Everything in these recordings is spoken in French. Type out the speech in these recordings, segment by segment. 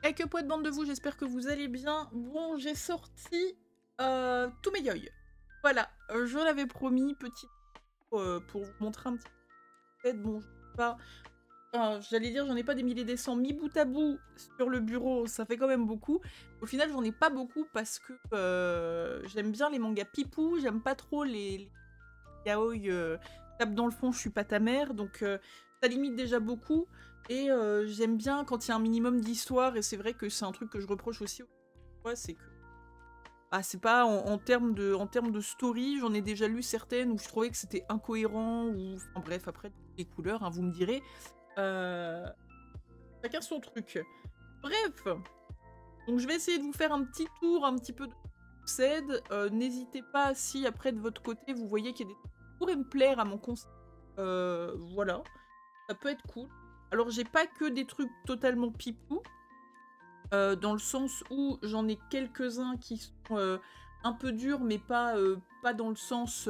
Et que poète bande de vous, j'espère que vous allez bien. Bon, j'ai sorti tous mes yoïs. Voilà, je l'avais promis, petit pour vous montrer un petit peu. Bon, je sais pas. J'allais dire, j'en ai pas des milliers des cents mis bout à bout sur le bureau, ça fait quand même beaucoup. Au final, j'en ai pas beaucoup parce que j'aime bien les mangas pipou, j'aime pas trop les yaoi tape dans le fond, je suis pas ta mère, donc ça limite déjà beaucoup. Et j'aime bien quand il y a un minimum d'histoire, et c'est vrai que c'est un truc que je reproche aussi aux fois, c'est que c'est pas en termes de story, j'en ai déjà lu certaines où je trouvais que c'était incohérent, ou enfin bref, après les couleurs, hein, vous me direz. Euh, Chacun son truc. Bref, donc je vais essayer de vous faire un petit tour, un petit peu de CED. N'hésitez pas si après de votre côté vous voyez qu'il y a des trucs qui pourraient me plaire à mon conseil. Voilà, ça peut être cool. Alors j'ai pas que des trucs totalement pipou, dans le sens où j'en ai quelques-uns qui sont un peu durs, mais pas dans le sens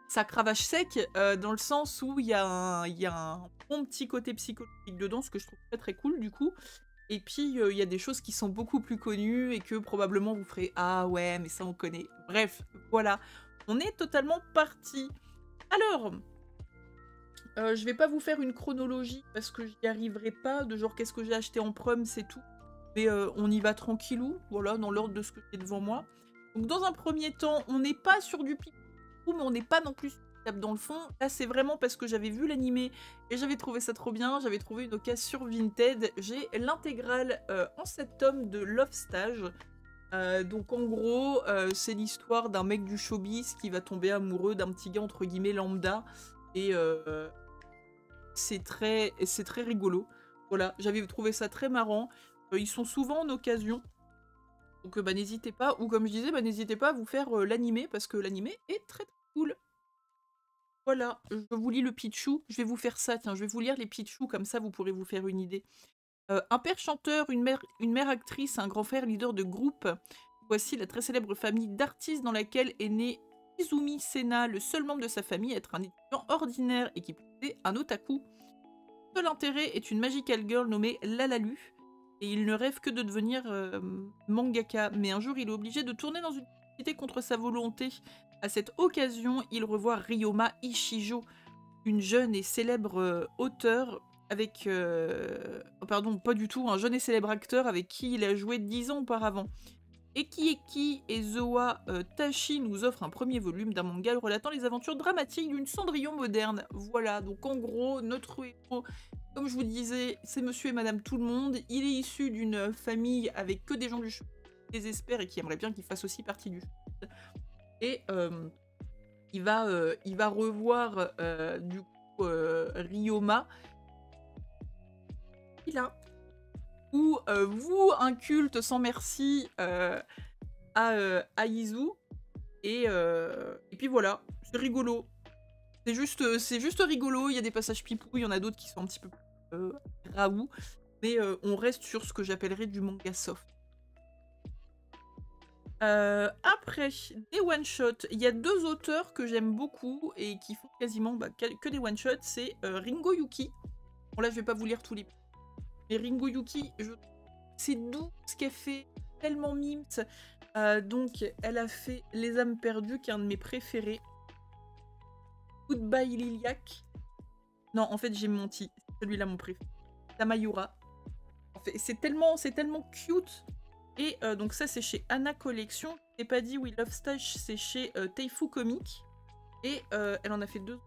ça cravache sec, dans le sens où il y a un bon petit côté psychologique dedans, ce que je trouve très très cool du coup. Et puis il y a des choses qui sont beaucoup plus connues et que probablement vous ferez ah ouais mais ça on connaît. Bref, voilà, on est totalement parti. Alors, je vais pas vous faire une chronologie parce que j'y arriverai pas, de genre qu'est-ce que j'ai acheté en prom, c'est tout. Mais on y va tranquillou, voilà, dans l'ordre de ce que j'ai devant moi. Donc dans un premier temps, on n'est pas sur du pipou, mais on n'est pas non plus sur du tape dans le fond. Là, c'est vraiment parce que j'avais vu l'animé et j'avais trouvé ça trop bien. J'avais trouvé une occasion sur Vinted. J'ai l'intégrale en 7 tomes de Love Stage. Donc en gros, c'est l'histoire d'un mec du showbiz qui va tomber amoureux d'un petit gars entre guillemets lambda. Et c'est très rigolo. Voilà, j'avais trouvé ça très marrant. Ils sont souvent en occasion. Donc n'hésitez pas, ou comme je disais, n'hésitez pas à vous faire l'animé, parce que l'animé est très très cool. Voilà, je vous lis le pitchou. Je vais vous faire ça, tiens, je vais vous lire les pitchous, comme ça vous pourrez vous faire une idée. Un père chanteur, une mère actrice, un grand frère leader de groupe. Voici la très célèbre famille d'artistes dans laquelle est né Izumi Sena, le seul membre de sa famille à être un étudiant ordinaire et qui est un otaku. Seul intérêt est une magical girl nommée Lalalu, et il ne rêve que de devenir mangaka, mais un jour il est obligé de tourner dans une société contre sa volonté. À cette occasion, il revoit Ryoma Ishijo, une jeune et célèbre auteure avec... pardon, pas du tout, un jeune et célèbre acteur avec qui il a joué 10 ans auparavant. Eki et Zoa Tashi nous offrent un premier volume d'un manga relatant les aventures dramatiques d'une Cendrillon moderne. Voilà, donc en gros, notre héros, comme je vous disais, c'est monsieur et madame tout le monde. Il est issu d'une famille avec que des gens du show qui désespèrent et qui aimeraient bien qu'il fasse aussi partie du show. Et il va revoir du coup Ryoma. Il a ou vous un culte sans merci à Izu. Et puis voilà, c'est rigolo. C'est juste rigolo, il y a des passages pipou, il y en a d'autres qui sont un petit peu raoult, mais on reste sur ce que j'appellerais du manga soft. Après, des one-shots, il y a 2 auteurs que j'aime beaucoup et qui font quasiment que des one-shots, c'est Ringo Yuki. Bon là je vais pas vous lire tous les... Mais Ringo Yuki, c'est doux ce qu'elle fait, tellement mimes. Donc elle a fait Les âmes perdues, qui est un de mes préférés. Goodbye Liliac. Non, en fait j'ai menti, celui-là mon préféré. Tamayura. En fait, c'est tellement cute. Et donc ça c'est chez Anna Collection. Je n'ai pas dit We Love Stage, c'est chez Teifu Comics. Et elle en a fait 2.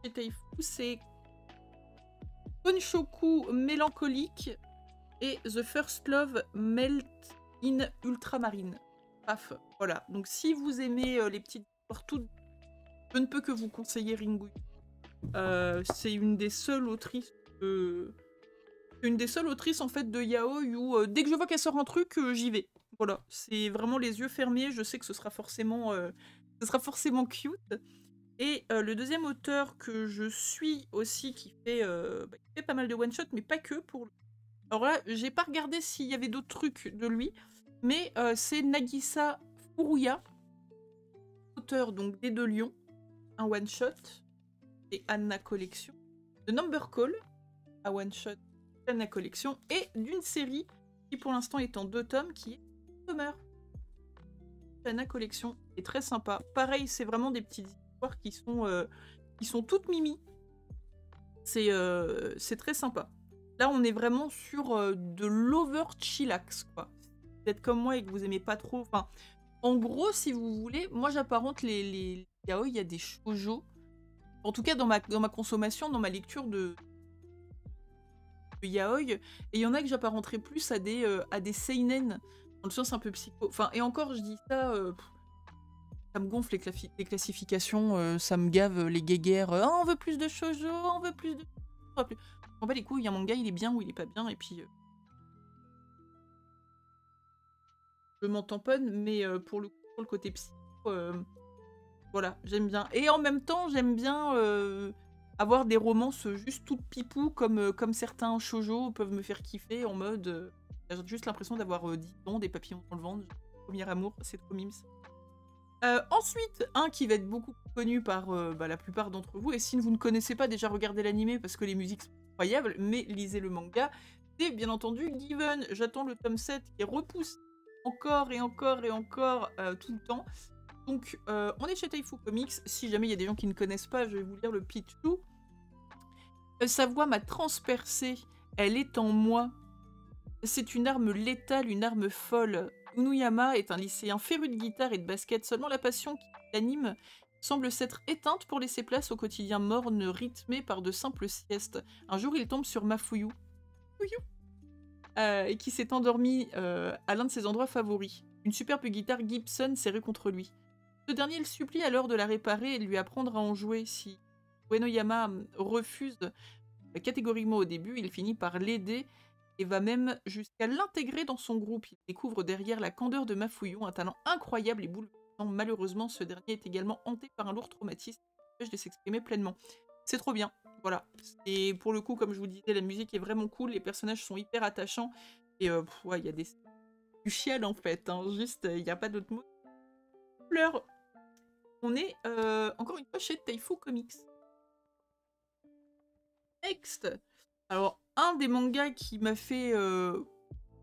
Chez Teifu, c'est Konshoku Mélancolique et The First Love Melt in Ultramarine. Paf, voilà. Donc si vous aimez les petites histoires toutes, je ne peux que vous conseiller Ringo. C'est une des seules autrices en fait de yaoi où dès que je vois qu'elle sort un truc, j'y vais. Voilà, c'est vraiment les yeux fermés. Je sais que ce sera forcément cute. Et le deuxième auteur que je suis aussi, qui fait pas mal de one shot, mais pas que pour. Alors là, j'ai pas regardé s'il y avait d'autres trucs de lui, mais c'est Nagisa Furuya, auteur donc des 2 lions, un one-shot, et Anna Collection. The Number Call, un one-shot, Chana Collection, et d'une série qui pour l'instant est en 2 tomes, qui est Summer. Chana Collection est très sympa. Pareil, c'est vraiment des petites histoires qui sont toutes mimi. C'est très sympa. Là, on est vraiment sur de l'over chillax, quoi. Vous êtes comme moi et que vous aimez pas trop. Enfin, en gros, si vous voulez, moi j'apparente les yaoi, il y a des shoujo. En tout cas, dans ma consommation, dans ma lecture de yaoi, et il y en a que j'apparenterais plus à des seinen, dans le sens un peu psycho. Enfin, et encore, je dis ça, ça me gonfle les classifications, ça me gave les guéguerres. Oh, on veut plus de shoujo, on veut plus de... On veut plus... En fait, les couilles, il y a un manga, il est bien ou il est pas bien, et puis... je m'en tamponne, mais pour le côté psycho, voilà, j'aime bien. Et en même temps, j'aime bien avoir des romances juste toutes pipou, comme certains shoujo peuvent me faire kiffer, en mode... j'ai juste l'impression d'avoir 10 ans, des papillons dans le ventre. Premier amour, c'est trop mimes. Ensuite, un qui va être beaucoup plus connu par la plupart d'entre vous, et si vous ne connaissez pas, déjà regardez l'animé parce que les musiques sont incroyables, mais lisez le manga, c'est bien entendu Given. J'attends le tome 7 qui est repoussé encore et encore et encore tout le temps. Donc on est chez Taifu Comics. Si jamais il y a des gens qui ne connaissent pas, je vais vous lire le pitch tout. Sa voix m'a transpercée, elle est en moi. C'est une arme létale, une arme folle. Unuyama est un lycéen féru de guitare et de basket. Seulement la passion qui l'anime semble s'être éteinte pour laisser place au quotidien morne rythmé par de simples siestes. Un jour, il tombe sur Mafuyu, et qui s'est endormi à l'un de ses endroits favoris. Une superbe guitare Gibson serrée contre lui. Ce dernier le supplie alors de la réparer et de lui apprendre à en jouer. Si Uenoyama refuse catégoriquement au début, il finit par l'aider et va même jusqu'à l'intégrer dans son groupe. Il découvre derrière la candeur de Mafuyu un talent incroyable et bouleversant. Malheureusement, ce dernier est également hanté par un lourd traumatisme qui empêche de s'exprimer pleinement. C'est trop bien, voilà. Et pour le coup, comme je vous disais, la musique est vraiment cool, les personnages sont hyper attachants, et ouais, il y a du chial en fait, hein. Juste, il n'y a pas d'autre mot. Fleur. On est encore une fois chez Taifu Comics. Next. Alors, un des mangas qui m'a fait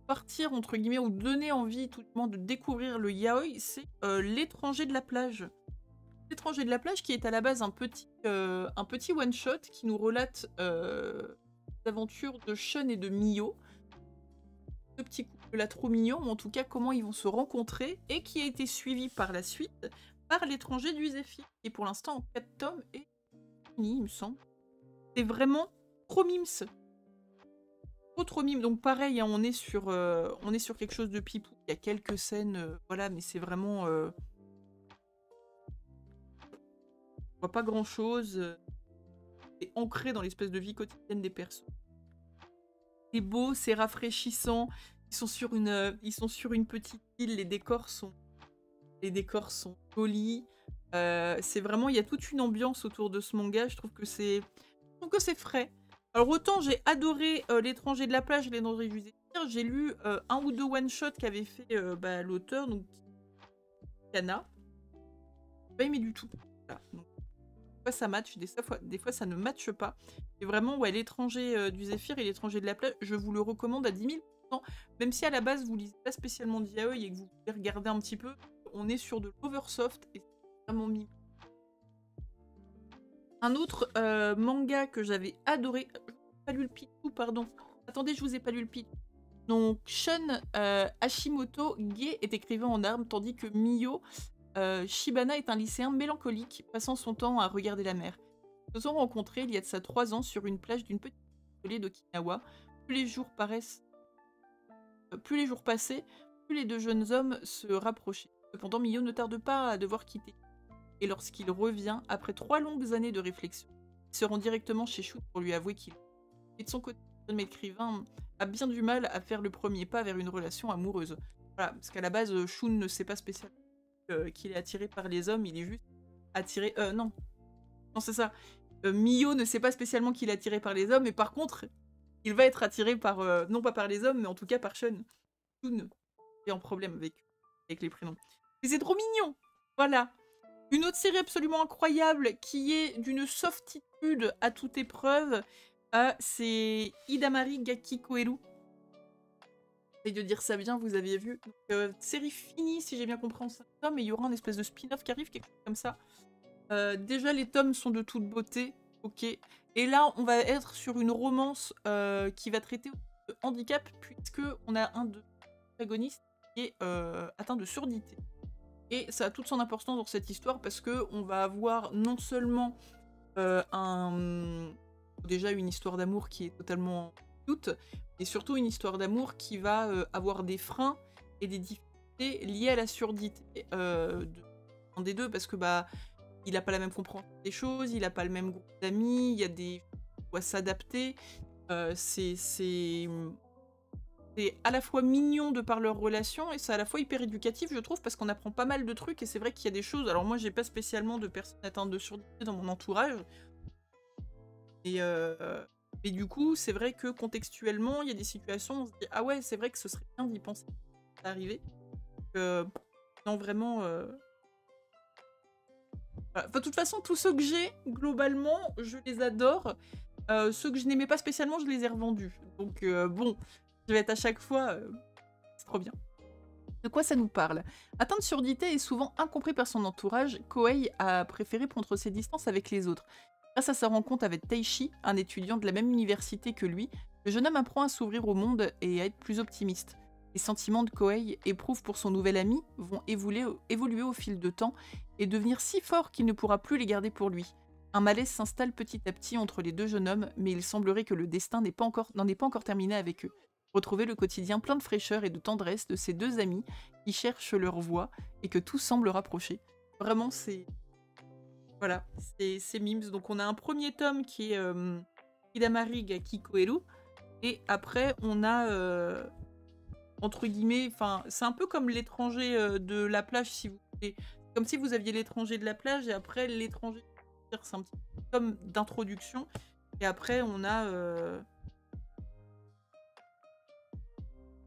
partir, entre guillemets, ou donner envie tout le monde de découvrir le yaoi, c'est L'étranger de la plage. L'étranger de la plage qui est à la base un petit one-shot qui nous relate les aventures de Shun et de Mio. Deux petits couples là trop mignons, mais en tout cas comment ils vont se rencontrer, et qui a été suivi par la suite par L'étranger du Zéphyr, qui est pour l'instant en 4 tomes et fini, il me semble. C'est vraiment trop mimes. Trop mime. Donc pareil, hein, on est sur quelque chose de pipou. Il y a quelques scènes, voilà, mais c'est vraiment... on voit pas grand-chose. C'est ancré dans l'espèce de vie quotidienne des persos. C'est beau, c'est rafraîchissant. Ils sont sur une petite île, les décors sont jolis. C'est vraiment, il y a toute une ambiance autour de ce manga. Je trouve que c'est frais. Alors autant j'ai adoré L'étranger de la plage et L'étranger du Zéphyr, j'ai lu un ou deux one-shots qu'avait fait l'auteur, donc Kana. J'ai pas aimé du tout. Voilà. Donc, des fois ça match, des fois ça ne matche pas. Et vraiment, ouais, L'étranger du Zéphyr et L'étranger de la plage, je vous le recommande à 10 000%. Même si à la base vous lisez pas spécialement de yaoi et que vous voulez regarder un petit peu, on est sur de l'oversoft et c'est vraiment mignon. Un autre manga que j'avais adoré, je vous ai pas lu le pitch, pardon. Attendez, je vous ai pas lu le pitch. Donc Shun Hashimoto, gay, est écrivain en armes, tandis que Mio Shibana est un lycéen mélancolique, passant son temps à regarder la mer. Ils se sont rencontrés il y a de ça 3 ans sur une plage d'une petite île d'Okinawa. Plus les jours passaient, plus les deux jeunes hommes se rapprochaient. Cependant, Mio ne tarde pas à devoir quitter. Et lorsqu'il revient, après 3 longues années de réflexion, il se rend directement chez Shun pour lui avouer qu'il... Et de son côté, le écrivain a bien du mal à faire le premier pas vers une relation amoureuse. Voilà, parce qu'à la base, Shun ne sait pas spécialement qu'il est attiré par les hommes, il est juste attiré... Non, c'est ça. Mio ne sait pas spécialement qu'il est attiré par les hommes, mais par contre, il va être attiré par... non pas par les hommes, mais en tout cas par Shun. Shun est en problème avec les prénoms. Mais c'est trop mignon. Voilà. Une autre série absolument incroyable qui est d'une softitude à toute épreuve, C'est Hidamari Gaki Koeru. J'essaye de dire ça bien, vous aviez vu. Donc, série finie, si j'ai bien compris en 5 tomes, et il y aura un espèce de spin-off qui arrive, quelque chose comme ça. Déjà, les tomes sont de toute beauté, ok. Et là, on va être sur une romance qui va traiter de handicap, puisque on a un de protagonistes qui est atteint de surdité. Et ça a toute son importance dans cette histoire, parce que on va avoir non seulement déjà une histoire d'amour qui est totalement cute, et surtout une histoire d'amour qui va avoir des freins et des difficultés liées à la surdité d'un des deux, parce que bah il a pas la même compréhension des choses, il a pas le même groupe d'amis, il y a des il doit s'adapter. C'est à la fois mignon de par leur relation et c'est à la fois hyper éducatif, je trouve, parce qu'on apprend pas mal de trucs et c'est vrai qu'il y a des choses. Alors moi j'ai pas spécialement de personnes atteintes de surdité dans mon entourage, et du coup, c'est vrai que contextuellement, il y a des situations où on se dit ah ouais, c'est vrai que ce serait bien d'y penser à arriver. Non, vraiment. Voilà. Enfin, de toute façon, tous ceux que j'ai, globalement, je les adore. Ceux que je n'aimais pas spécialement, je les ai revendus. Donc bon, je vais être à chaque fois. C'est trop bien. De quoi ça nous parle? Atteint de surdité et souvent incompris par son entourage, Kohei a préféré prendre ses distances avec les autres. Grâce à sa rencontre avec Taishi, un étudiant de la même université que lui, le jeune homme apprend à s'ouvrir au monde et à être plus optimiste. Les sentiments de Kohei, éprouvent pour son nouvel ami, vont évoluer au fil de temps et devenir si forts qu'il ne pourra plus les garder pour lui. Un malaise s'installe petit à petit entre les deux jeunes hommes, mais il semblerait que le destin n'en est pas encore terminé avec eux. Retrouver le quotidien plein de fraîcheur et de tendresse de ces deux amis qui cherchent leur voie et que tout semble rapprocher. Vraiment, c'est... Voilà, c'est Mims. Donc on a un premier tome qui est Hidamari Gaki Koeru, et après on a... entre guillemets, enfin, c'est un peu comme l'étranger de la plage, si vous voulez. Comme si vous aviez l'étranger de la plage et après l'étranger. C'est un petit tome d'introduction. Et après, on a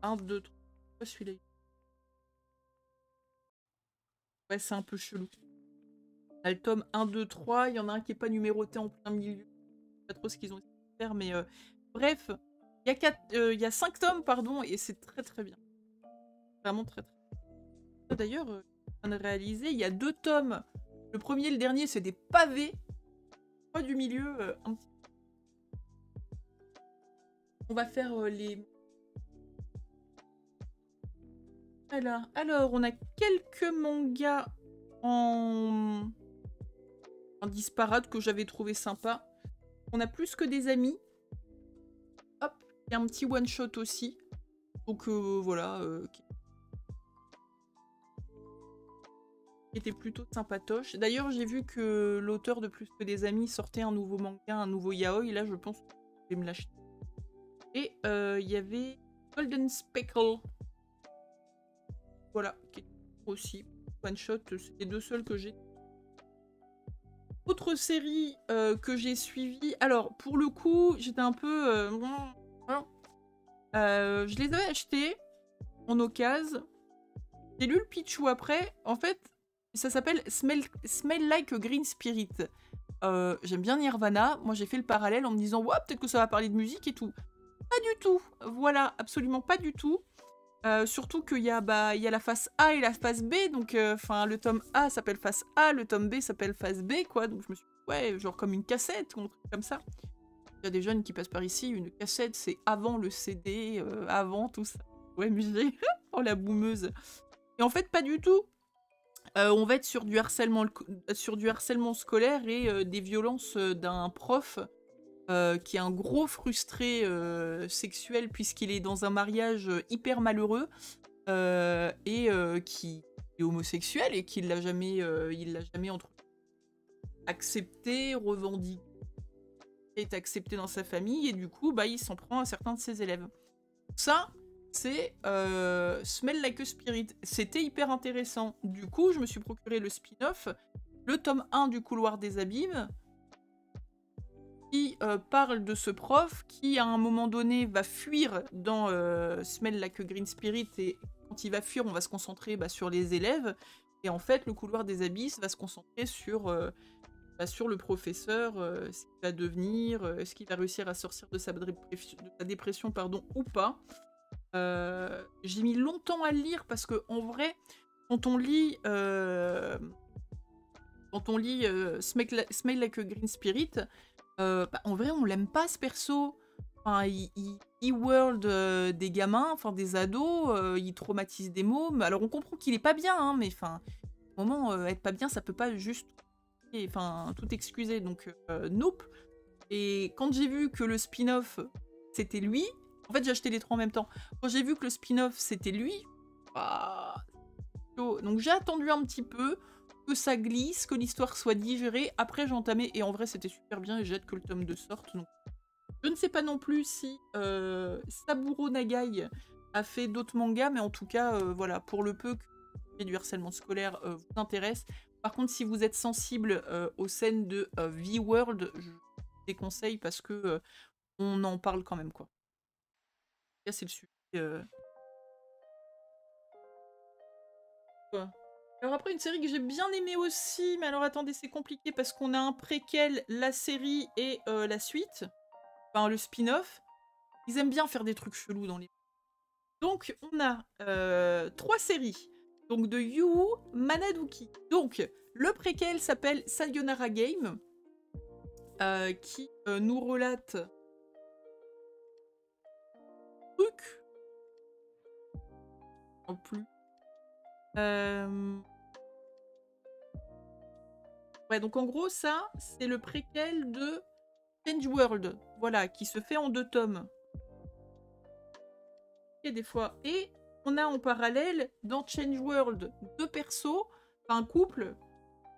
1, 2, 3. Pourquoi celui-là? Ouais, c'est un peu chelou. On a le tome 1, 2, 3. Il y en a un qui n'est pas numéroté en plein milieu. Je sais pas trop ce qu'ils ont essayé de faire, mais bref, il y a 5 tomes, pardon, et c'est très très bien. Vraiment très très bien. D'ailleurs, je viens de réaliser, il y a 2 tomes. Le premier et le dernier, c'est des pavés. Pas du milieu, un petit. On va faire les... Alors, on a quelques mangas en disparate que j'avais trouvé sympa. On a plus que des amis. Hop, il y a un petit one-shot aussi. Donc voilà. Qui était plutôt sympatoche. D'ailleurs, j'ai vu que l'auteur de Plus que des amis sortait un nouveau manga, un nouveau yaoi. Là, je pense que je vais me l'acheter. Et il y avait Golden Speckle. Voilà, qui est aussi one shot, c'est les 2 seuls que j'ai. Autre série que j'ai suivie, alors pour le coup, j'étais un peu... je les avais achetés en occasion. J'ai lu le pitchou après. En fait, ça s'appelle Smell Like a Green Spirit. J'aime bien Nirvana. Moi, j'ai fait le parallèle en me disant, ouais, peut-être que ça va parler de musique et tout. Pas du tout. Voilà, absolument pas du tout. Surtout qu'il y a la face A et la face B, donc le tome A s'appelle face A, le tome B s'appelle face B, quoi. Donc je me suis dit, ouais, genre comme une cassette, ou un truc comme ça. Il y a des jeunes qui passent par ici, une cassette, c'est avant le CD, avant tout ça. OMG, oh la boumeuse. Et en fait, pas du tout. On va être sur du harcèlement scolaire et des violences d'un prof qui est un gros frustré sexuel puisqu'il est dans un mariage hyper malheureux et qui est homosexuel et qu'il l'a jamais, accepté, revendiqué, est accepté dans sa famille et du coup il s'en prend à certains de ses élèves. Ça, c'est Smell Like a Spirit. C'était hyper intéressant. Du coup, je me suis procuré le spin-off, le tome 1 du Couloir des Abîmes, qui parle de ce prof qui, à un moment donné, va fuir dans Smell Like a Green Spirit, et quand il va fuir, on va se concentrer sur les élèves, et en fait, le Couloir des Abysses va se concentrer sur bah, sur le professeur, ce qu'il va devenir, est-ce qu'il va réussir à sortir de sa dépression pardon, ou pas. J'ai mis longtemps à le lire parce que en vrai, quand on lit, Smell Like a Green Spirit, bah, en vrai, on l'aime pas ce perso. Enfin, il world des gamins, enfin des ados, il traumatise des mômes. Alors on comprend qu'il est pas bien, hein, mais enfin, au moment être pas bien, ça peut pas juste, enfin, tout excuser. Donc nope. Et quand j'ai vu que le spin-off c'était lui, en fait j'ai acheté les trois en même temps. Quand j'ai vu que le spin-off c'était lui, bah, chaud. Donc j'ai attendu un petit peu que ça glisse, que l'histoire soit digérée. Après j'ai entamé et en vrai c'était super bien et j'ai hâte que le tome 2 sorte. Donc je ne sais pas non plus si Saburo Nagai a fait d'autres mangas, mais en tout cas, voilà, pour le peu que du harcèlement scolaire vous intéresse. Par contre, si vous êtes sensible aux scènes de V-World, je vous déconseille parce que on en parle quand même, quoi. Là, c'est le sujet. Quoi. Alors après, une série que j'ai bien aimée aussi, mais alors attendez, c'est compliqué parce qu'on a un préquel, la série et la suite. Enfin, le spin-off. Ils aiment bien faire des trucs chelous dans les... Donc, on a 3 séries. Donc, de Yu Manaduki. Donc, le préquel s'appelle Sayonara Game, qui nous relate... Truc. En plus. Ouais, donc en gros, ça, c'est le préquel de Change World. Voilà, qui se fait en 2 tomes. Et des fois. Et on a en parallèle, dans Change World, 2 persos, enfin un couple,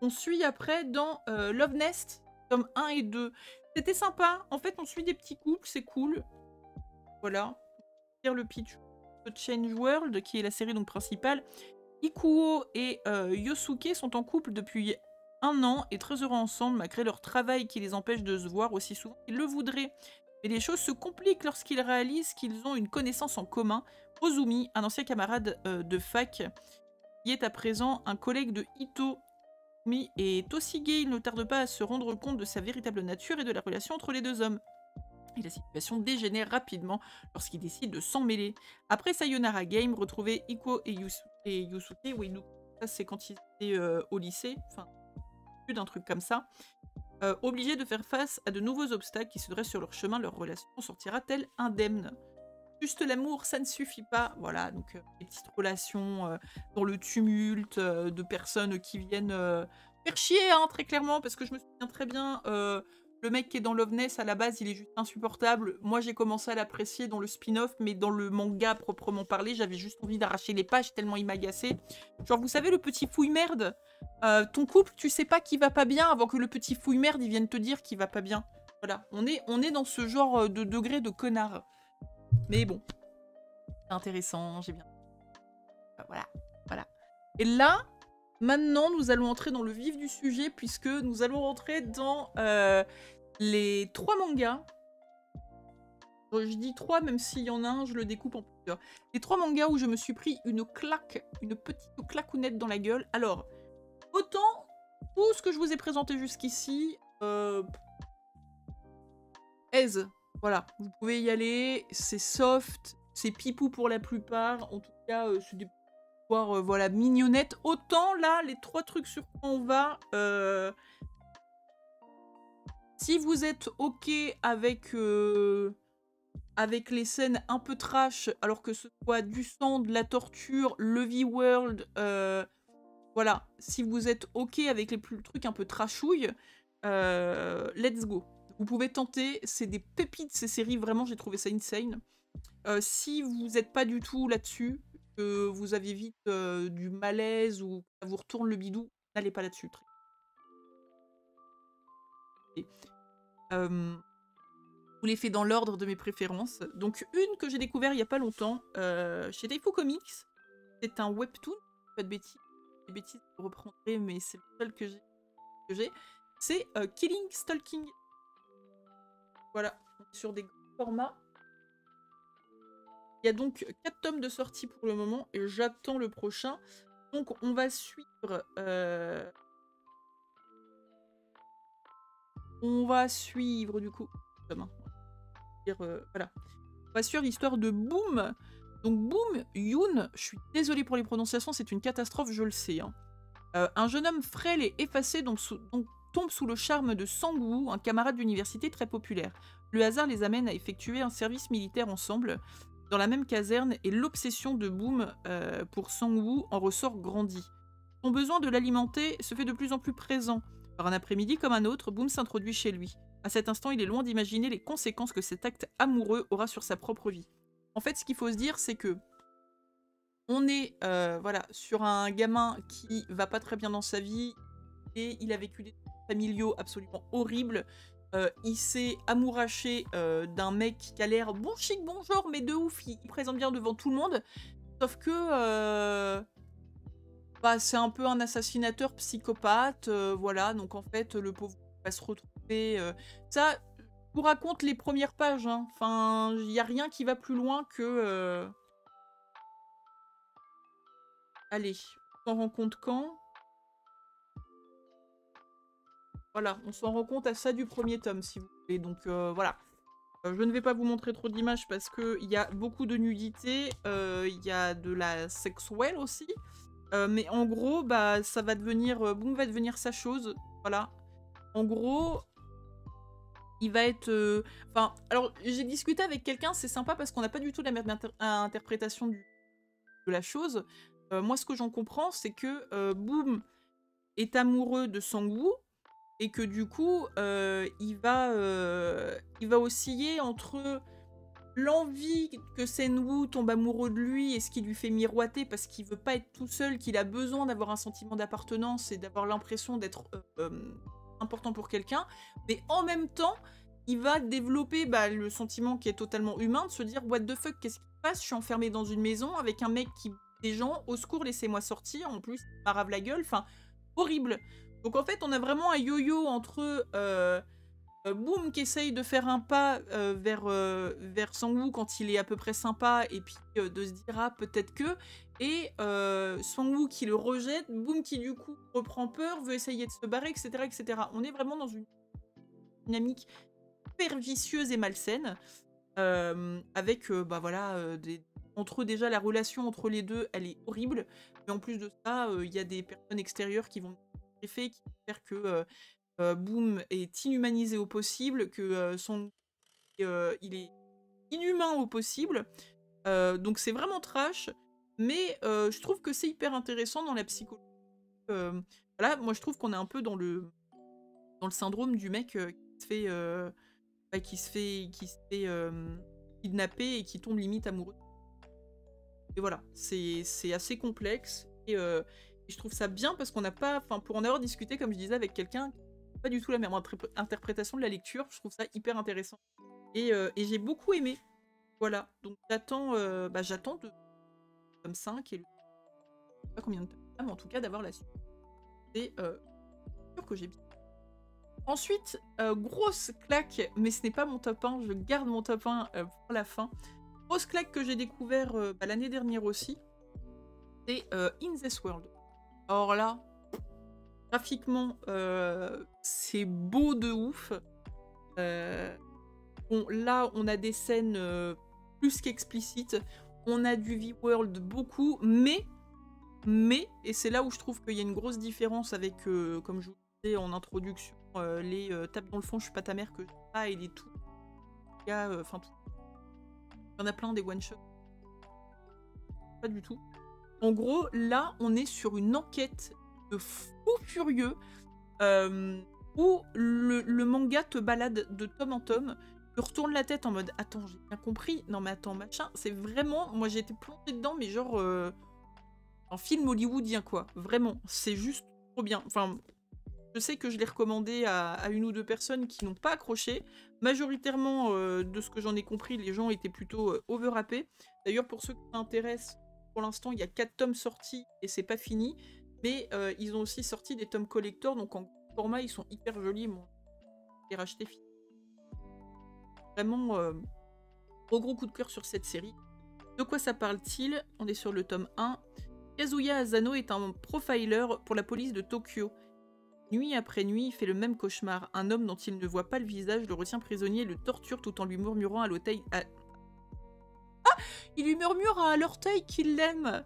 on suit après dans Love Nest, tome 1 et 2. C'était sympa. En fait, on suit des petits couples, c'est cool. Voilà. Dire le pitch de Change World, qui est la série donc principale. Ikuo et Yosuke sont en couple depuis 1 an et très heureux ensemble, malgré leur travail qui les empêche de se voir aussi souvent qu'ils le voudraient. Mais les choses se compliquent lorsqu'ils réalisent qu'ils ont une connaissance en commun. Ozumi, un ancien camarade de fac, qui est à présent un collègue de Ito. Et Toshige ne tarde pas à se rendre compte de sa véritable nature et de la relation entre les 2 hommes. Et la situation dégénère rapidement lorsqu'il décide de s'en mêler. Après Sayonara Game, retrouver Iko et Yusuke, oui, ça c'est quand ils étaient au lycée, enfin, plus d'un truc comme ça, obligés de faire face à de nouveaux obstacles qui se dressent sur leur chemin, leur relation sortira-t-elle indemne? Juste l'amour, ça ne suffit pas. Voilà, donc des petites relations dans le tumulte, de personnes qui viennent faire chier, hein, très clairement, parce que je me souviens très bien, le mec qui est dans Love Nest, à la base, il est juste insupportable. Moi, j'ai commencé à l'apprécier dans le spin-off, mais dans le manga proprement parlé, j'avais juste envie d'arracher les pages tellement il m'agaçait. Genre, vous savez, le petit fouille-merde, ton couple, tu sais pas qui va pas bien avant que le petit fouille-merde, il vienne te dire qu'il va pas bien. Voilà, on est dans ce genre de degré de connard. Mais bon, c'est intéressant, j'ai bien... Voilà, voilà. Et là, maintenant, nous allons entrer dans le vif du sujet, puisque nous allons rentrer dans les 3 mangas. Je dis 3, même s'il y en a un, je le découpe en plusieurs. Les 3 mangas où je me suis pris une claque, une petite claquounette dans la gueule. Alors, autant, tout ce que je vous ai présenté jusqu'ici, aise. Voilà, vous pouvez y aller, c'est soft, c'est pipou pour la plupart, en tout cas, c'est des histoires, voilà, mignonnettes. Autant, là, les 3 trucs sur quoi on va, si vous êtes OK avec, avec les scènes un peu trash, alors que ce soit du sang, de la torture, le V-World, voilà, si vous êtes OK avec les trucs un peu trashouilles, let's go. Vous pouvez tenter, c'est des pépites ces séries, vraiment j'ai trouvé ça insane. Si vous n'êtes pas du tout là-dessus, que vous avez vite du malaise ou ça vous retourne le bidou, n'allez pas là-dessus. Je vous les fais dans l'ordre de mes préférences. Donc une que j'ai découvert il y a pas longtemps, chez Daifu Comics, c'est un webtoon, pas de bêtises, les bêtises je reprendrai, mais c'est le seul que j'ai. C'est Killing Stalking. Voilà, sur des gros formats. Il y a donc 4 tomes de sortie pour le moment et j'attends le prochain. Donc on va suivre On va suivre du coup. Voilà. On va suivre l'histoire de Boom. Donc Boom Yoon, je suis désolée pour les prononciations, c'est une catastrophe, je le sais. Hein. Un jeune homme frêle et effacé donc tombe sous le charme de Sang-woo, un camarade d'université très populaire. Le hasard les amène à effectuer un service militaire ensemble dans la même caserne et l'obsession de Boom pour Sang-woo en ressort grandie. Son besoin de l'alimenter se fait de plus en plus présent. Par un après-midi comme un autre, Boom s'introduit chez lui. À cet instant, il est loin d'imaginer les conséquences que cet acte amoureux aura sur sa propre vie. En fait, ce qu'il faut se dire, c'est que on est voilà, sur un gamin qui va pas très bien dans sa vie et il a vécu des trucs familiaux absolument horribles. Il s'est amouraché d'un mec qui a l'air bon chic, bon genre, mais de ouf, il présente bien devant tout le monde. Sauf que bah, c'est un peu un assassinateur psychopathe, voilà. Donc en fait, le pauvre va se retrouver... Ça, je vous raconte les premières pages. Hein. Enfin, il n'y a rien qui va plus loin que... Allez, on s'en rend compte quand? Voilà, on s'en rend compte à ça du premier tome, si vous voulez. Donc voilà. Je ne vais pas vous montrer trop d'images parce qu'il y a beaucoup de nudité, il y a de la sexuelle aussi. Mais en gros, bah, ça va devenir... Boom va devenir sa chose. Voilà. En gros, il va être... Enfin, alors, j'ai discuté avec quelqu'un, c'est sympa parce qu'on n'a pas du tout la même interprétation de la chose. Moi, ce que j'en comprends, c'est que Boom est amoureux de Sang-woo et que du coup, il va osciller entre l'envie que Sen-woo tombe amoureux de lui et ce qui lui fait miroiter parce qu'il veut pas être tout seul, qu'il a besoin d'avoir un sentiment d'appartenance et d'avoir l'impression d'être important pour quelqu'un. Mais en même temps, il va développer le sentiment qui est totalement humain de se dire « What the fuck, qu'est-ce qui se passe? Je suis enfermée dans une maison avec un mec qui... des gens, au secours, laissez-moi sortir. En plus, il m'arrave la gueule. » Enfin, horrible. Donc en fait, on a vraiment un yo-yo entre Boom qui essaye de faire un pas vers Sang-woo quand il est à peu près sympa et puis de se dire ah peut-être que, et Sang-woo qui le rejette, Boom qui du coup reprend peur, veut essayer de se barrer, etc. etc. On est vraiment dans une dynamique super vicieuse et malsaine avec bah voilà entre eux déjà la relation entre les deux elle est horrible, mais en plus de ça il y a des personnes extérieures qui vont qui vont faire que Boom est inhumanisé au possible, que il est inhumain au possible. Donc c'est vraiment trash, mais je trouve que c'est hyper intéressant dans la psychologie. Voilà, moi je trouve qu'on est un peu dans le syndrome du mec qui se fait kidnapper et qui tombe limite amoureux. Et voilà, c'est assez complexe et je trouve ça bien parce qu'on n'a pas, enfin pour en avoir discuté comme je disais avec quelqu'un, pas du tout la même interprétation de la lecture, je trouve ça hyper intéressant et j'ai beaucoup aimé. Voilà, donc j'attends de tome 5 et je sais pas combien de tomes, mais en tout cas d'avoir la suite. C'est sûr que j'ai bien. Ensuite, grosse claque, mais ce n'est pas mon top 1, je garde mon top 1 pour la fin. Grosse claque que j'ai découvert l'année dernière aussi, c'est In This World. Alors là, graphiquement, c'est beau de ouf. Bon, là, on a des scènes plus qu'explicites. On a du V-World beaucoup, mais, et c'est là où je trouve qu'il y a une grosse différence avec, comme je vous disais en introduction, les tapes dans le fond, je suis pas ta mère que je sais pas, et les tout. Enfin, tout. Il y en a plein des one-shots. Pas du tout. En gros, là, on est sur une enquête de fou furieux où le manga te balade de tome en tome, te retourne la tête en mode « Attends, j'ai bien compris. Non mais attends, machin. » C'est vraiment... Moi, j'ai été plongée dedans, mais genre... un film hollywoodien, quoi. Vraiment. C'est juste trop bien. Enfin... Je sais que je l'ai recommandé à une ou deux personnes qui n'ont pas accroché. Majoritairement, de ce que j'en ai compris, les gens étaient plutôt overhappés. D'ailleurs, pour ceux qui s'intéressent, pour l'instant, il y a 4 tomes sortis et c'est pas fini. Mais ils ont aussi sorti des tomes collector, donc en format, ils sont hyper jolis. Moi, je l'ai racheté. Vraiment, gros coup de cœur sur cette série. De quoi ça parle-t-il? On est sur le tome 1. Kazuya Asano est un profiler pour la police de Tokyo. Nuit après nuit, il fait le même cauchemar. Un homme dont il ne voit pas le visage le retient prisonnier et le torture tout en lui murmurant à l'oreille... Il lui murmure à l'orteil qu'il l'aime.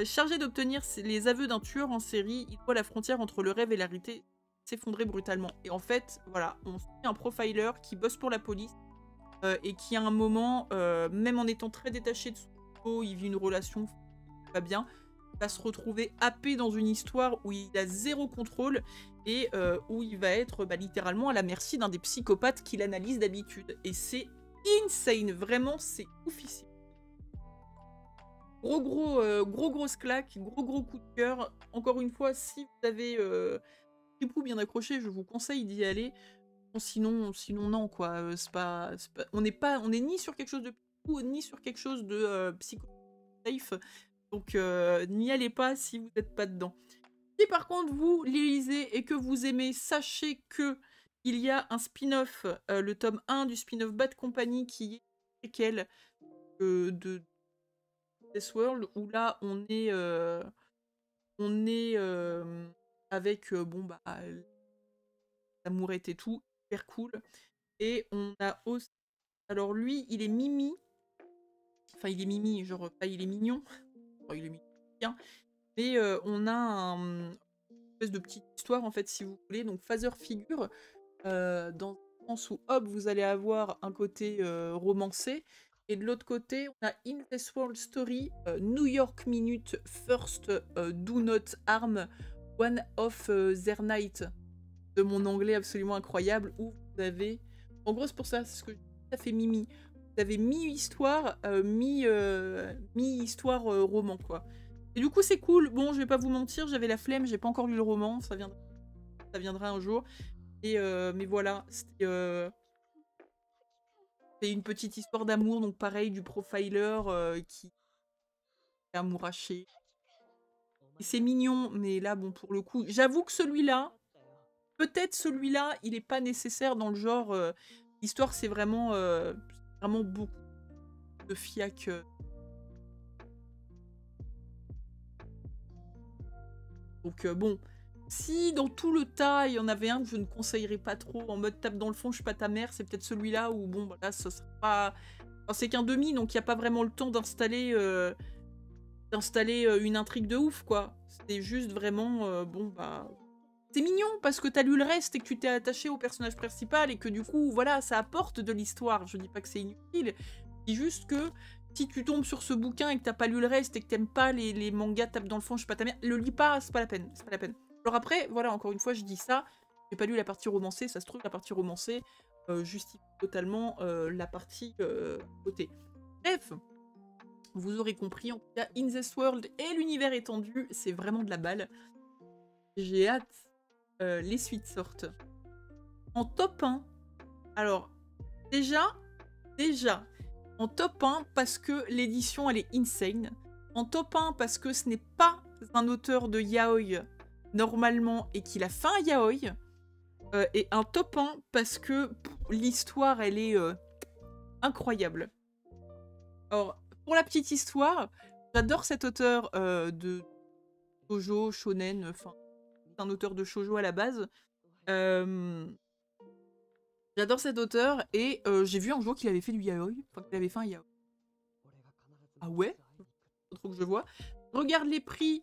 Chargé d'obtenir les aveux d'un tueur en série, il voit la frontière entre le rêve et la réalité s'effondrer brutalement. Et en fait, voilà, on suit un profiler qui bosse pour la police et qui à un moment, même en étant très détaché de son boulot, il vit une relation pas bien, va se retrouver happé dans une histoire où il a zéro contrôle et où il va être littéralement à la merci d'un des psychopathes qu'il analyse d'habitude. Et c'est insane, vraiment, c'est oufissime. Grosse claque, gros coup de cœur. Encore une fois, si vous avez Tripou bien accroché, je vous conseille d'y aller. Sinon non, quoi. On est ni sur quelque chose de Tripou, ni sur quelque chose de psycho safe. Donc n'y allez pas si vous n'êtes pas dedans. Si par contre vous lisez et que vous aimez, sachez que il y a un spin-off, le tome 1 du spin-off Bad Company qui est préquel de This World, où là on est avec la mourette et tout, hyper cool. Et on a aussi, alors lui il est Mimi, enfin il est Mimi, genre pas il est mignon, enfin, il est mignon bien, mais on a une espèce de petite histoire en fait si vous voulez, donc Father Figure, dans le sens où hop vous allez avoir un côté romancé, et de l'autre côté on a In This World Story, New York Minute, First Do Not Harm, One of Their Night, de mon anglais absolument incroyable, où vous avez, en gros c'est pour ça, c'est ce que ça fait Mimi, vous avez mi-histoire, mi-histoire roman quoi. Et du coup c'est cool, bon je vais pas vous mentir, j'avais la flemme, j'ai pas encore lu le roman, ça viendra un jour. Et mais voilà, c'est une petite histoire d'amour, donc pareil, du profiler qui est amouraché. Et c'est mignon, mais là, bon, pour le coup, j'avoue que celui-là, peut-être celui-là, il est pas nécessaire dans le genre. L'histoire, c'est vraiment beaucoup de fiac. Donc bon, si dans tout le tas, il y en avait un que je ne conseillerais pas trop, en mode tape dans le fond, je suis pas ta mère, c'est peut-être celui-là où, bon, voilà, ça sera pas... Enfin, c'est qu'un demi, donc il n'y a pas vraiment le temps d'installer une intrigue de ouf, quoi. C'est juste vraiment, bon, bah... C'est mignon, parce que t'as lu le reste et que tu t'es attaché au personnage principal et que du coup, voilà, ça apporte de l'histoire. Je dis pas que c'est inutile, je dis juste que si tu tombes sur ce bouquin et que t'as pas lu le reste et que t'aimes pas les mangas tape dans le fond, je sais pas ta mère, le lis pas, c'est pas la peine, c'est pas la peine. Alors après, voilà, encore une fois, je dis ça, j'ai pas lu la partie romancée, ça se trouve, la partie romancée justifie totalement la partie côté. Bref, vous aurez compris, en tout cas, In This World et l'univers étendu, c'est vraiment de la balle. J'ai hâte les suites sortent. En top 1, alors, déjà, en top 1 parce que l'édition, elle est insane. En top 1 parce que ce n'est pas un auteur de yaoi normalement et qu'il a fait un yaoi. Et un top 1 parce que l'histoire, elle est incroyable. Alors, pour la petite histoire, j'adore cet auteur de shoujo, shonen, enfin, c'est un auteur de shoujo à la base. J'adore cet auteur et j'ai vu un jour qu'il avait fait du yaoi, enfin qu'il avait fait un yaoi. Ah ouais? Trop que je vois. Regarde les prix.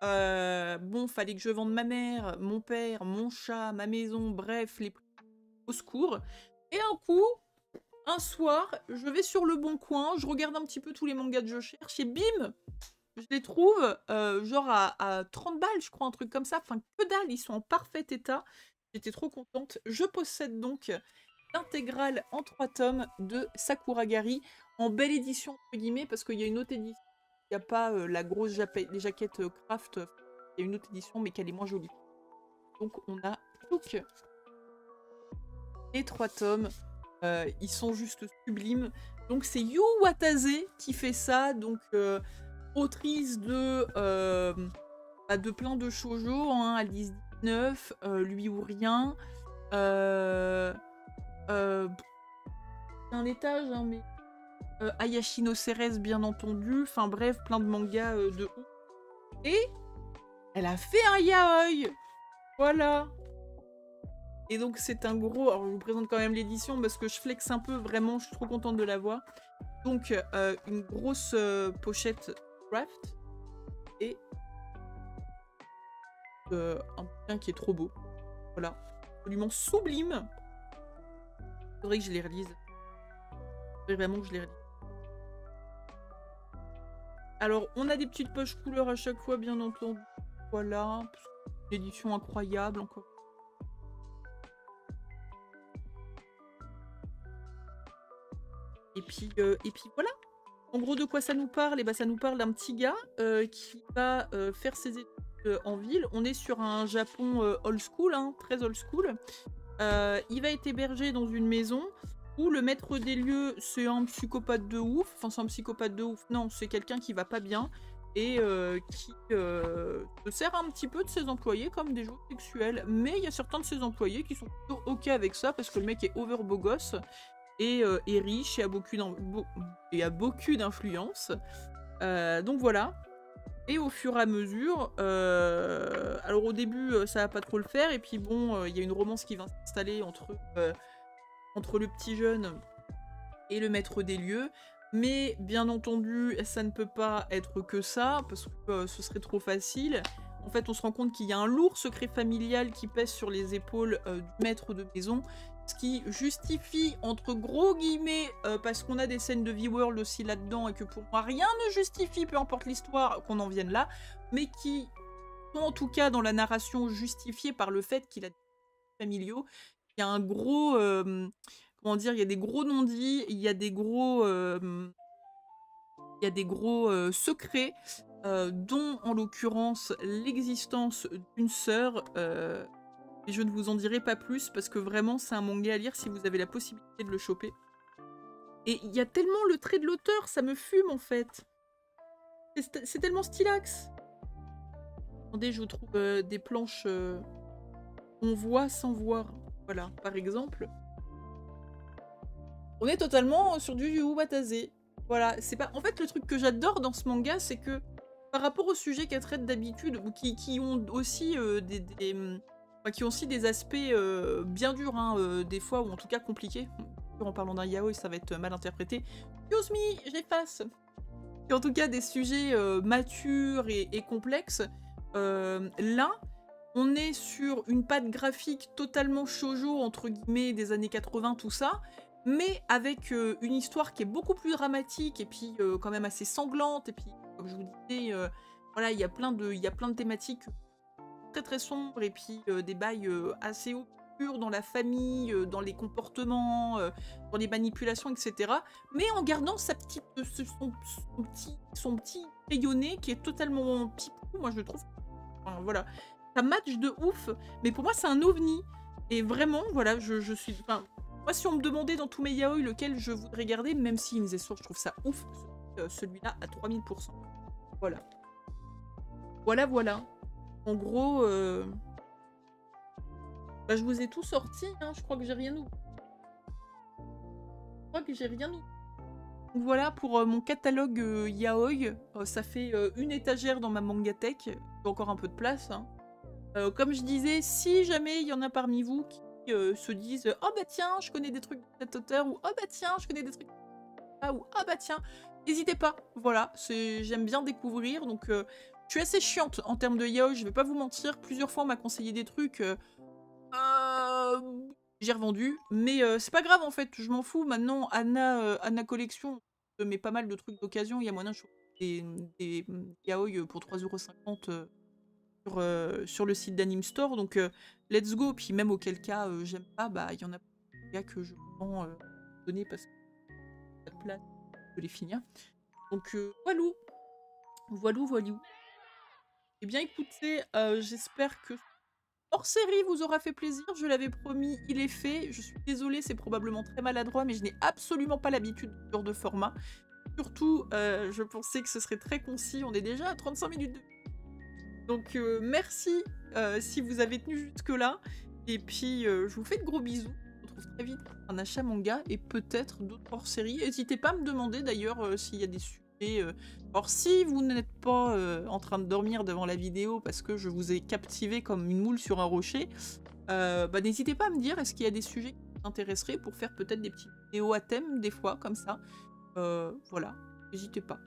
Bon, fallait que je vende ma mère, mon père, mon chat, ma maison, bref, les prix au secours. Et un coup, un soir, je vais sur Le Bon Coin, je regarde un petit peu tous les mangas que je cherche et bim, je les trouve genre à 30 balles, je crois, un truc comme ça. Enfin, que dalle, ils sont en parfait état. J'étais trop contente. Je possède donc l'intégrale en 3 tomes de Sakuragari en belle édition, entre guillemets, parce qu'il y a une autre édition. Il n'y a pas la grosse les jaquettes craft. Il y a une autre édition, mais qu'elle est moins jolie. Donc, on a donc les 3 tomes. Ils sont juste sublimes. Donc, c'est Yu Watase qui fait ça. Donc, autrice de plein de shoujo, hein, Alice 19, Lui ou Rien. Un étage, hein, mais Ayashino Ceres, bien entendu. Enfin bref, plein de mangas de ouf. Et elle a fait un yaoi. Voilà. Et donc c'est un gros... Alors je vous présente quand même l'édition parce que je flex un peu, vraiment, je suis trop contente de l'avoir. Donc une grosse pochette craft et un bouquin qui est trop beau. Voilà, absolument sublime. Faudrait que je les relise. Faudrait vraiment que je les relise. Alors on a des petites poches couleurs à chaque fois, bien entendu. Voilà, l'édition incroyable encore. Et puis voilà. En gros, de quoi ça nous parle? Et ben, ça nous parle d'un petit gars qui va faire ses études en ville. On est sur un Japon old school, hein, très old school. Il va être hébergé dans une maison où le maître des lieux, c'est un psychopathe de ouf. Enfin, c'est un psychopathe de ouf. Non, c'est quelqu'un qui va pas bien et qui se sert un petit peu de ses employés comme des jouets sexuels. Mais il y a certains de ses employés qui sont plutôt ok avec ça parce que le mec est over beau gosse et est riche et a beaucoup d'influence. Donc voilà. Et au fur et à mesure, alors au début ça va pas trop le faire, et puis bon, il y a une romance qui va s'installer entre le petit jeune et le maître des lieux. Mais bien entendu, ça ne peut pas être que ça, parce que ce serait trop facile. En fait, on se rend compte qu'il y a un lourd secret familial qui pèse sur les épaules du maître de maison, ce qui justifie, entre gros guillemets, parce qu'on a des scènes de V-World aussi là-dedans, et que pour moi, rien ne justifie, peu importe l'histoire, qu'on en vienne là, mais qui sont en tout cas dans la narration justifiés par le fait qu'il a des familiaux. Il y a un gros... comment dire, il y a des gros non-dits, il y a des gros... secrets, dont en l'occurrence l'existence d'une sœur. Et je ne vous en dirai pas plus parce que vraiment c'est un manga à lire si vous avez la possibilité de le choper. Et il y a tellement le trait de l'auteur, ça me fume en fait. C'est tellement stylax. Attendez, je vous trouve des planches on voit sans voir. Voilà, par exemple. On est totalement sur du Yu Watase. Voilà, c'est pas... En fait, le truc que j'adore dans ce manga, c'est que par rapport aux sujets qu'elle traite d'habitude, ou qui ont aussi qui ont aussi des aspects bien durs, hein, des fois, ou en tout cas compliqués. En parlant d'un yaoi, ça va être mal interprété. Excuse me, j'efface. Et en tout cas, des sujets matures et complexes. Là, on est sur une patte graphique totalement shoujo, entre guillemets, des années 80, tout ça, mais avec une histoire qui est beaucoup plus dramatique, et puis quand même assez sanglante, et puis, comme je vous disais, voilà, il y a plein de thématiques très très sombres, et puis des bails assez obscurs dans la famille, dans les comportements, dans les manipulations, etc. Mais en gardant son petit rayonné qui est totalement pipou, moi je trouve. Enfin, voilà. Ça match de ouf, mais pour moi c'est un ovni. Et vraiment, voilà, je suis... Enfin, moi si on me demandait dans tous mes yaoi lequel je voudrais garder, même si Inzesor, je trouve ça ouf, celui-là à 3000%. Voilà. Voilà. En gros, bah, je vous ai tout sorti, hein. Je crois que j'ai rien oublié. Donc voilà pour mon catalogue yaoi. Ça fait une étagère dans ma mangatech. J'ai encore un peu de place, hein. Comme je disais, si jamais il y en a parmi vous qui se disent « Oh bah tiens, je connais des trucs de cet auteur » ou « Oh bah tiens, je connais des trucs de ça » ou « Oh bah tiens », n'hésitez pas. Voilà, j'aime bien découvrir, donc je suis assez chiante en termes de yaoi, je vais pas vous mentir. Plusieurs fois on m'a conseillé des trucs, j'ai revendu, mais c'est pas grave en fait, je m'en fous. Maintenant, Anna Collection met pas mal de trucs d'occasion, il y a moyen de choper des yaoi pour 3,50 € sur le site d'Anime Store, donc let's go. Puis même auquel cas j'aime pas, bah il y en a des gars que je prends donner parce que pas de place de les finir. Donc voilou. Eh bien écoutez, j'espère que hors série vous aura fait plaisir, je l'avais promis, il est fait. Je suis désolée, c'est probablement très maladroit, mais je n'ai absolument pas l'habitude de ce genre de format. Surtout, je pensais que ce serait très concis, on est déjà à 35 minutes de... Donc merci si vous avez tenu jusque-là. Et puis je vous fais de gros bisous. On se retrouve très vite pour un achat manga et peut-être d'autres hors-série. N'hésitez pas à me demander d'ailleurs s'il y a des Alors si vous n'êtes pas en train de dormir devant la vidéo parce que je vous ai captivé comme une moule sur un rocher, bah, n'hésitez pas à me dire est-ce qu'il y a des sujets qui vous intéresseraient pour faire peut-être des petites vidéos à thème des fois comme ça. Voilà, n'hésitez pas.